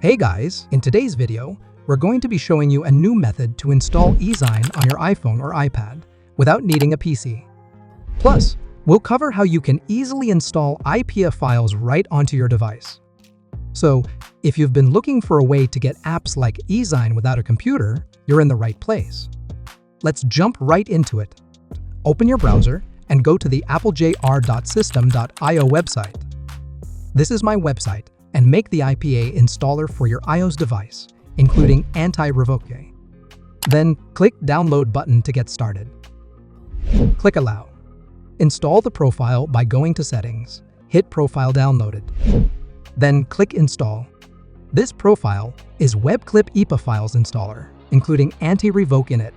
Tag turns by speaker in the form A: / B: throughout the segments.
A: Hey guys, in today's video, we're going to be showing you a new method to install Esign on your iPhone or iPad without needing a PC. Plus, we'll cover how you can easily install IPA files right onto your device. So, if you've been looking for a way to get apps like Esign without a computer, you're in the right place. Let's jump right into it. Open your browser and go to the applejr.system.io website. This is my website, and make the IPA installer for your iOS device, including anti-revoke. Then click Download button to get started. Click Allow. Install the profile by going to Settings, hit Profile Downloaded. Then click Install. This profile is WebClip IPA Files installer, including anti-revoke in it.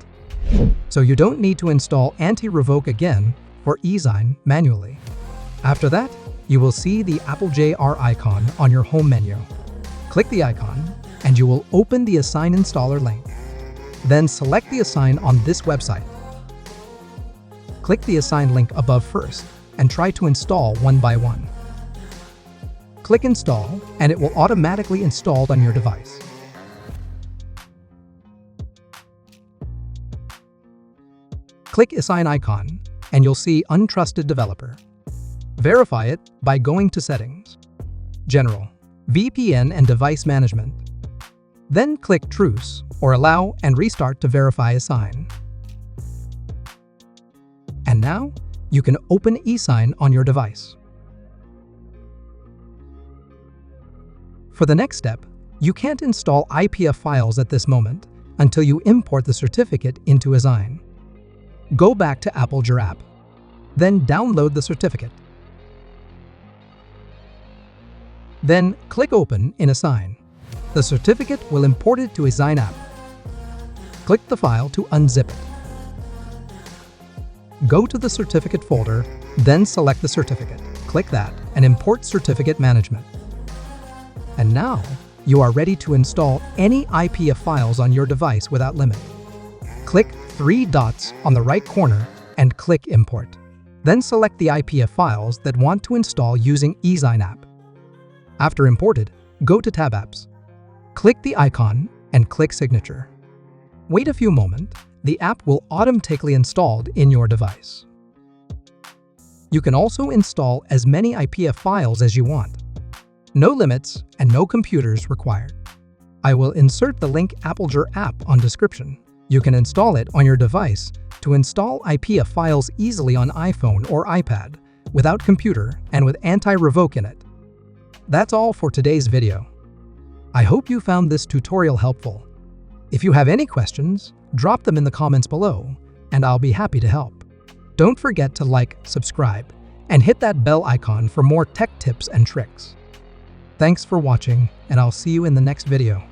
A: So you don't need to install anti-revoke again for Esign manually. After that, you will see the applejr icon on your home menu. Click the icon, and you will open the Esign installer link. Then select the Esign on this website. Click the Esign link above first, and try to install one by one. Click Install, and it will automatically install on your device. Click Esign icon, and you'll see Untrusted Developer. Verify it by going to Settings, General, VPN and Device Management. Then click Truce or Allow and restart to verify Esign. And now, you can open Esign on your device. For the next step, you can't install IPA files at this moment until you import the certificate into Esign. Go back to applejr app, then download the certificate. Then click Open in Esign. The certificate will import it to Esign App. Click the file to unzip it. Go to the certificate folder, then select the certificate. Click that and import Certificate Management. And now, you are ready to install any IPA files on your device without limit. Click three dots on the right corner and click Import. Then select the IPA files that want to install using Esign App. After imported, go to Tab Apps. Click the icon and click Signature. Wait a few moments. The app will automatically installed in your device. You can also install as many IPA files as you want. No limits and no computers required. I will insert the link applejr app on description. You can install it on your device to install IPA files easily on iPhone or iPad without computer and with anti-revoke in it. That's all for today's video. I hope you found this tutorial helpful. If you have any questions, drop them in the comments below, and I'll be happy to help. Don't forget to like, subscribe, and hit that bell icon for more tech tips and tricks. Thanks for watching, and I'll see you in the next video.